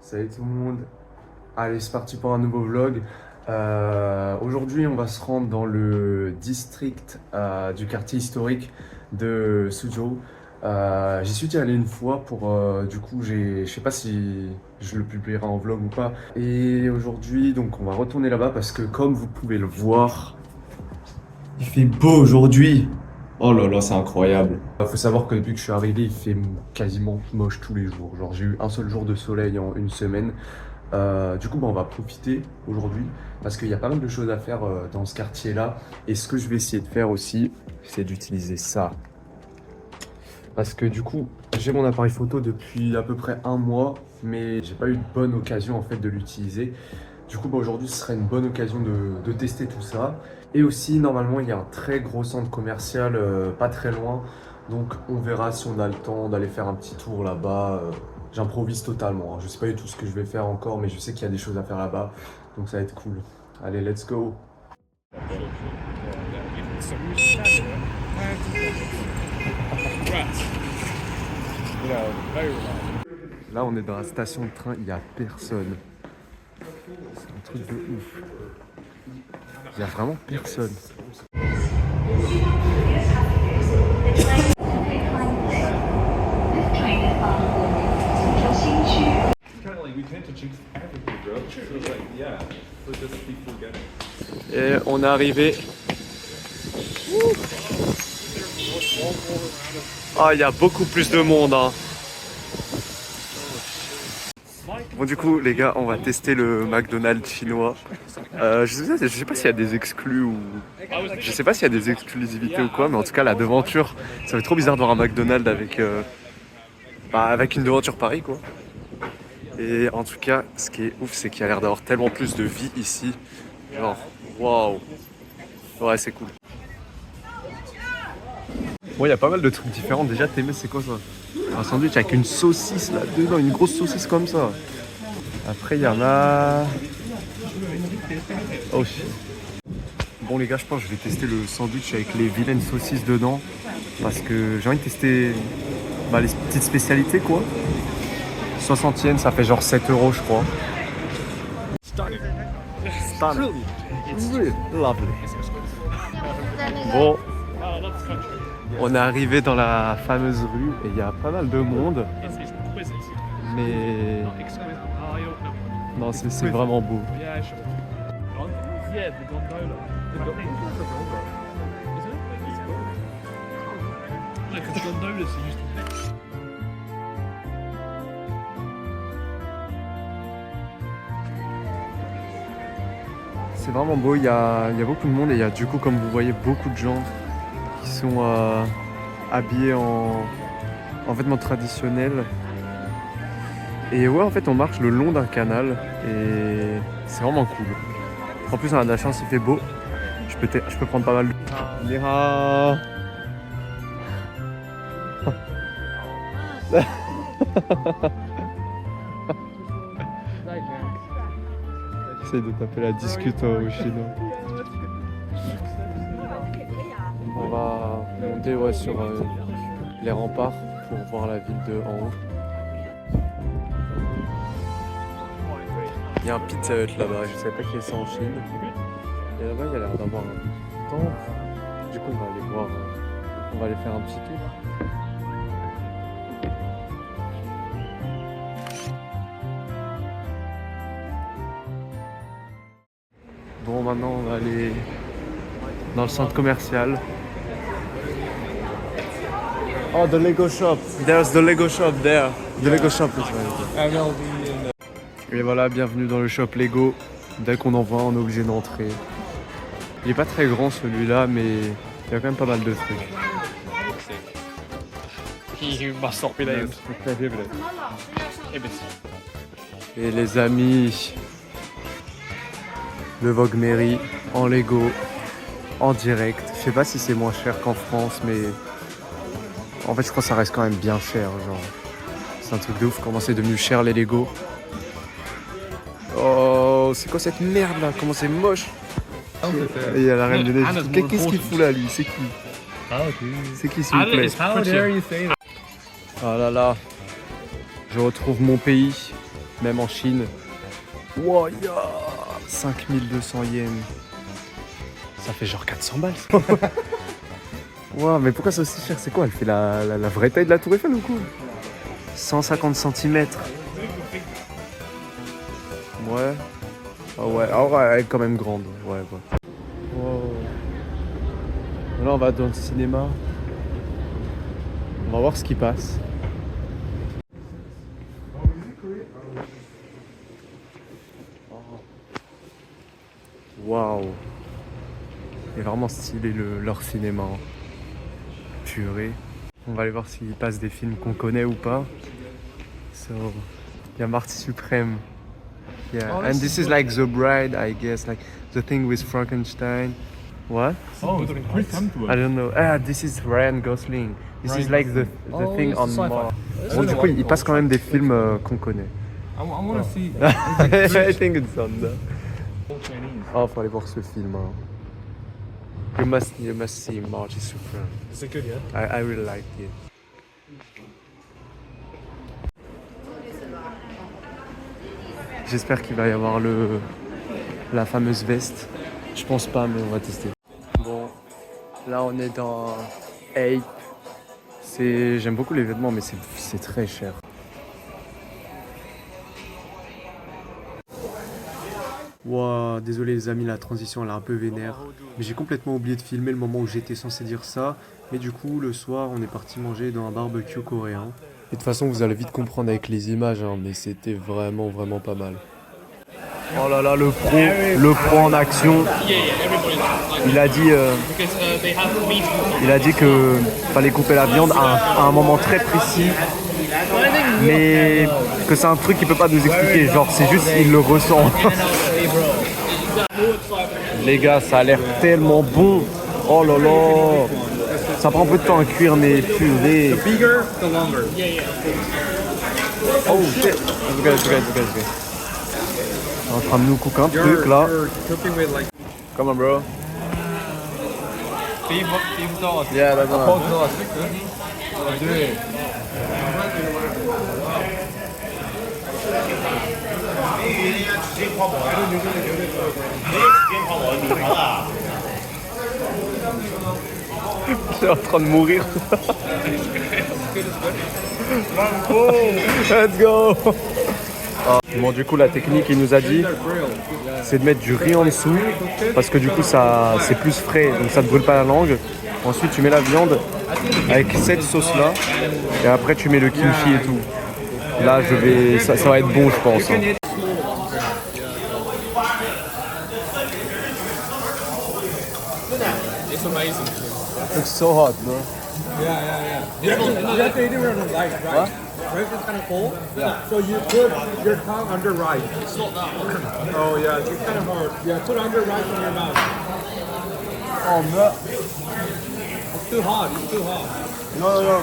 Salut tout le monde. Allez, c'est parti pour un nouveau vlog. Aujourd'hui, on va se rendre dans le district du quartier historique de Suzhou. J'y suis déjà allé une fois pour du coup, je sais pas si je le publierai en vlog ou pas. Et aujourd'hui, donc, on va retourner là-bas parce que comme vous pouvez le voir, il fait beau aujourd'hui. Oh là là, c'est incroyable. Faut savoir que depuis que je suis arrivé, il fait quasiment moche tous les jours. Genre, j'ai eu un seul jour de soleil en une semaine. Du coup, on va profiter aujourd'hui parce qu'il y a pas mal de choses à faire dans ce quartier-là. Et ce que je vais essayer de faire aussi, c'est d'utiliser ça. Parce que du coup, j'ai mon appareil photo depuis à peu près un mois, mais j'ai pas eu de bonne occasion en fait de l'utiliser. Du coup, aujourd'hui, ce serait une bonne occasion de tester tout ça. Et aussi, normalement, il y a un très gros centre commercial pas très loin. Donc, on verra si on a le temps d'aller faire un petit tour là-bas. J'improvise totalement, hein. Je sais pas du tout ce que je vais faire encore, mais je sais qu'il y a des choses à faire là-bas. Donc, ça va être cool. Allez, let's go! Là, on est dans la station de train, il n'y a personne. C'est un truc de ouf. Il n'y a vraiment personne. Et on est arrivé. Ah, il y a beaucoup plus de monde, hein. Bon, du coup, les gars, on va tester le McDonald's chinois. Je sais pas s'il y a des exclus ou... Je sais pas s'il y a des exclusivités ou quoi, mais en tout cas, la devanture, ça fait trop bizarre de voir un McDonald's avec une devanture pareille, quoi. Et en tout cas, ce qui est ouf, c'est qu'il y a l'air d'avoir tellement plus de vie ici. Genre, waouh. Ouais, c'est cool. Bon, il y a pas mal de trucs différents. Déjà, t'aimais, c'est quoi ça? Un sandwich avec une saucisse là-dedans, une grosse saucisse comme ça. Après, il y en a... Oh shit. Bon les gars, je pense que je vais tester le sandwich avec les vilaines saucisses dedans. Parce que j'ai envie de tester les petites spécialités quoi. 60 yens, ça fait genre 7 € je crois. Stunning. Really lovely. Bon, on est arrivé dans la fameuse rue et il y a pas mal de monde. Mais... Non, c'est vraiment beau. C'est vraiment beau, il y a beaucoup de monde et il y a du coup, comme vous voyez, beaucoup de gens qui sont habillés en vêtements traditionnels. Et ouais, en fait, on marche le long d'un canal et c'est vraiment cool. En plus, on a de la chance, il fait beau. Je peux prendre pas mal de... Ni hao. J'essaie de taper la discute au chinois. On va monter sur les remparts pour voir la ville de en haut. Il y a un Pizza Hut là-bas, je savais pas qu'il y avait ça en Chine. Et là-bas, il y a l'air d'avoir un temple. Du coup, on va aller voir, on va aller faire un petit tour. Bon, maintenant, on va aller dans le centre commercial. Oh, the Lego shop. There's the Lego shop there. The Lego shop is right. Et voilà, bienvenue dans le shop Lego. Dès qu'on en voit, on est obligé d'entrer. Il est pas très grand celui-là, mais il y a quand même pas mal de trucs. Et les amis, le Vogue Mary en Lego, en direct. Je sais pas si c'est moins cher qu'en France, mais en fait je crois que ça reste quand même bien cher. Genre, c'est un truc de ouf comment c'est devenu cher les Lego. Oh, c'est quoi cette merde là? Comment c'est moche! Et il y a la reine de neige. Qu'est-ce qu'il fout là lui? C'est qui? C'est qui s'il vous plaît? Oh là là, je retrouve mon pays. même en Chine. Wow, yeah, 5200 yens. Ça fait genre 400 balles. Wow, mais pourquoi c'est aussi cher? C'est quoi? Elle fait la vraie taille de la Tour Eiffel ou quoi? 150 cm. Ouais. Ah ouais, alors elle est quand même grande. Ouais, quoi. Wow. Là, on va dans le cinéma. On va voir ce qui passe. Waouh. C'est vraiment stylé leur cinéma. Purée. On va aller voir s'il passe des films qu'on connaît ou pas. So, il y a Marty Suprême. Yeah, and this is like The Bride, I guess, like the thing with Frankenstein. What? Oh, I don't know. Ah, this is Ryan Gosling. This is like the thing on Mars. Bon, du coup, il passe quand même des films qu'on connaît. I want to see. I think it's on there. Oh, faut aller voir ce film. Hein. You must see Marty Supreme. Is it good, yeah? I really like it. J'espère qu'il va y avoir la fameuse veste. Je pense pas, mais on va tester. Bon, là on est dans Ape. J'aime beaucoup les vêtements, mais c'est très cher. Wow, désolé les amis, la transition elle est un peu vénère. Mais j'ai complètement oublié de filmer le moment où j'étais censé dire ça. Mais du coup, le soir, on est parti manger dans un barbecue coréen. Et de toute façon, vous allez vite comprendre avec les images, hein, mais c'était vraiment, vraiment pas mal. Oh là là, le pro en action. Il a dit que fallait couper la viande à un moment très précis, mais que c'est un truc qu'il peut pas nous expliquer. Genre, c'est juste il le ressent. Les gars, ça a l'air tellement bon. Oh là là. Ça prend un peu de temps à cuire, mais purée. Oh shit. It's good. On est en train de nous cook un truc là. Come on, bro. Beef sauce. Yeah, that's one. Pork sauce. Do it. Je suis en train de mourir. Let's go. Bon, du coup, la technique, il nous a dit, c'est de mettre du riz en dessous, parce que du coup, c'est plus frais, donc ça ne brûle pas la langue. Ensuite, tu mets la viande avec cette sauce-là, et après, tu mets le kimchi et tout. Là, ça va être bon, je pense. Hein. It's amazing. It's so hot, bro. Yeah. You have to eat it with the rice, right? What? Rice is kind of full. Yeah. So you put your tongue under rice. It's not that hard. Oh yeah, it's kind of hard. Yeah, put under rice in your mouth. Oh, no. It's too hot. It's too hot. No.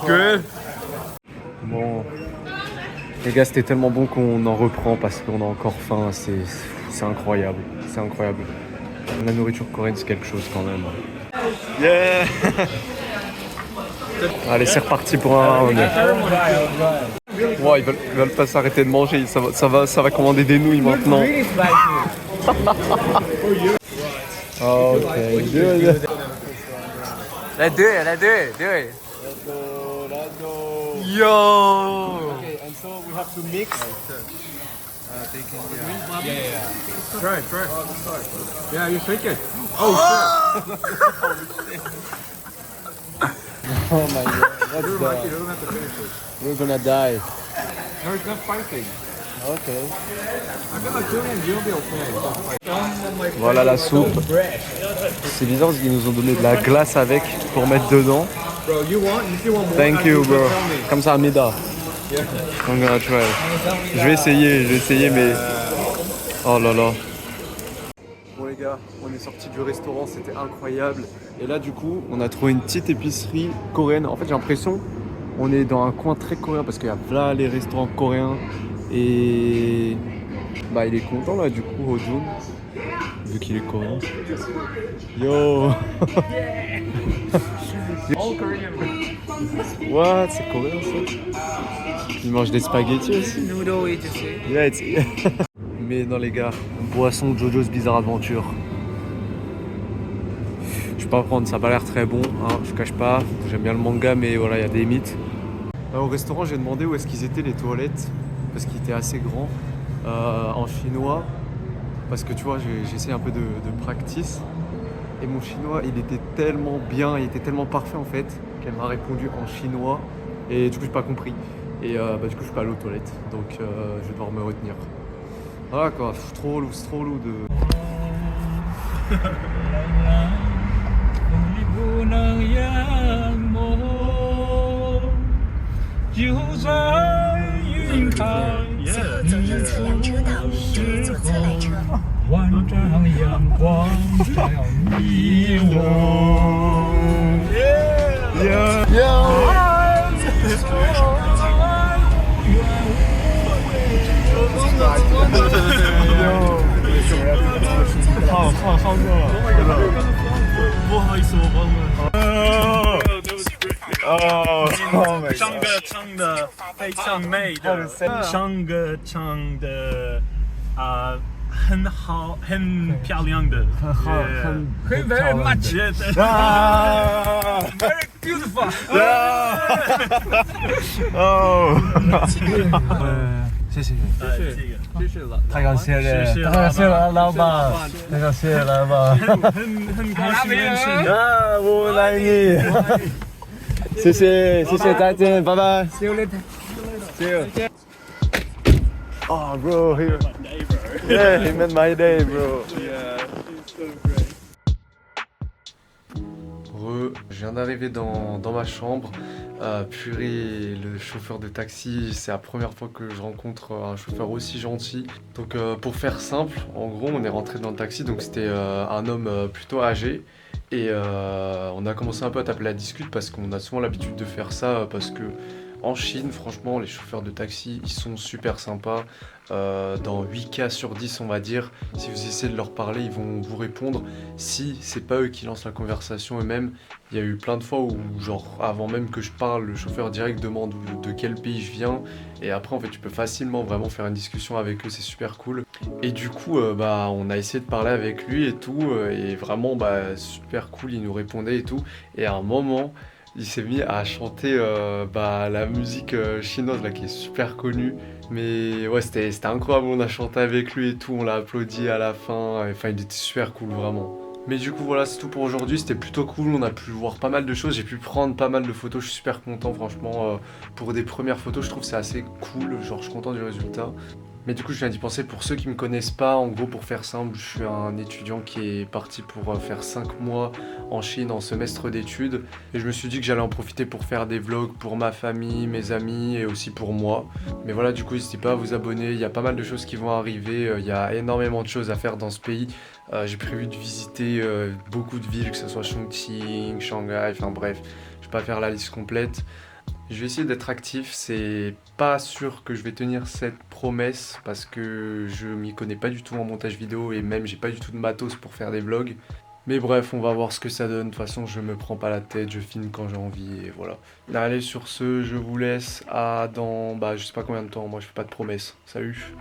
Good. Bon, les gars, c'était tellement bon qu'on en reprend parce qu'on a encore faim. C'est incroyable, c'est incroyable. La nourriture coréenne, c'est quelque chose quand même. Yeah. Allez, c'est reparti pour un round. Wow, ils veulent pas s'arrêter de manger. Ça va commander des nouilles maintenant. Okay, good. Let's do it. Let's go. Yo! Okay, and so we have to mix. Try. Yeah, you shake it. Oh shit. Oh my god, what's You that? don't have to finish it. We're gonna die. No, it's not spicy. Okay. I feel like Julian, you'll be okay. Voilà la soupe. C'est bizarre parce qu'ils nous ont donné de la glace avec pour mettre dedans. Bro, if you want more. Thank you, bro. Comme ça, Amida. I'm gonna try. Je vais essayer, mais. Oh là là. Bon, les gars, on est sortis du restaurant, c'était incroyable. Et là, du coup, on a trouvé une petite épicerie coréenne. En fait, j'ai l'impression on est dans un coin très coréen parce qu'il y a là les restaurants coréens. Et. Bah, il est content là, du coup, Ho-jun. Vu qu'il est coréen. Yo. What? C'est coréen ça? Ils mangent des spaghettis aussi? Noodle et tu sais. Yeah, mais non les gars, boisson Jojo's Bizarre Adventure. Je vais pas prendre, ça a pas l'air très bon, hein, je cache pas. J'aime bien le manga mais voilà, il y a des limites. Au restaurant j'ai demandé où est-ce qu'ils étaient les toilettes, parce qu'ils étaient assez grands, en chinois. Parce que tu vois, j'essaie un peu de practice. Et mon chinois, il était tellement bien, il était tellement parfait en fait, qu'elle m'a répondu en chinois. Et du coup, j'ai pas compris. Et du coup, je suis pas allé aux toilettes. Donc, je vais devoir me retenir. Voilà quoi, c'est trop relou de...唱的非常美的，唱的很好，很漂亮的，很 very much， very beautiful， 谢谢，谢谢了，太感谢了，谢谢太感谢了，老板，太感谢了，老板。很高兴认识你。啊，我爱你。谢谢，再见，拜拜。See you later. See you. Oh, bro, here. Yeah, he made my day, bro. Je viens d'arriver dans ma chambre. Purée, le chauffeur de taxi, c'est la première fois que je rencontre un chauffeur aussi gentil. Donc pour faire simple, en gros on est rentré dans le taxi, donc c'était un homme plutôt âgé. Et on a commencé un peu à taper la discute parce qu'on a souvent l'habitude de faire ça parce que en Chine, franchement, les chauffeurs de taxi, ils sont super sympas. Dans 8 cas sur 10, on va dire, si vous essayez de leur parler, ils vont vous répondre. Si c'est pas eux qui lancent la conversation eux-mêmes, il y a eu plein de fois où, genre, avant même que je parle, le chauffeur direct demande de quel pays je viens. Et après, en fait, tu peux facilement vraiment faire une discussion avec eux, c'est super cool. Et du coup, on a essayé de parler avec lui et tout. Et vraiment, super cool, il nous répondait et tout. Et à un moment, il s'est mis à chanter la musique chinoise là, qui est super connue. Mais ouais, c'était incroyable, on a chanté avec lui et tout, on l'a applaudi à la fin. Enfin, il était super cool, vraiment. Mais du coup, voilà, c'est tout pour aujourd'hui. C'était plutôt cool, on a pu voir pas mal de choses. J'ai pu prendre pas mal de photos, je suis super content, franchement. Pour des premières photos, je trouve que c'est assez cool. Genre, je suis content du résultat. Mais du coup, je viens d'y penser, pour ceux qui me connaissent pas, en gros, pour faire simple, je suis un étudiant qui est parti pour faire 5 mois en Chine en semestre d'études. Et je me suis dit que j'allais en profiter pour faire des vlogs pour ma famille, mes amis et aussi pour moi. Mais voilà, du coup, n'hésitez pas à vous abonner, il y a pas mal de choses qui vont arriver, il y a énormément de choses à faire dans ce pays. J'ai prévu de visiter beaucoup de villes, que ce soit Chongqing, Shanghai, enfin bref, je vais pas faire la liste complète. Je vais essayer d'être actif, c'est pas sûr que je vais tenir cette promesse parce que je m'y connais pas du tout en montage vidéo et même j'ai pas du tout de matos pour faire des vlogs. Mais bref, on va voir ce que ça donne, de toute façon je me prends pas la tête, je filme quand j'ai envie et voilà. Allez, sur ce, je vous laisse à dans je sais pas combien de temps, moi je fais pas de promesses. Salut!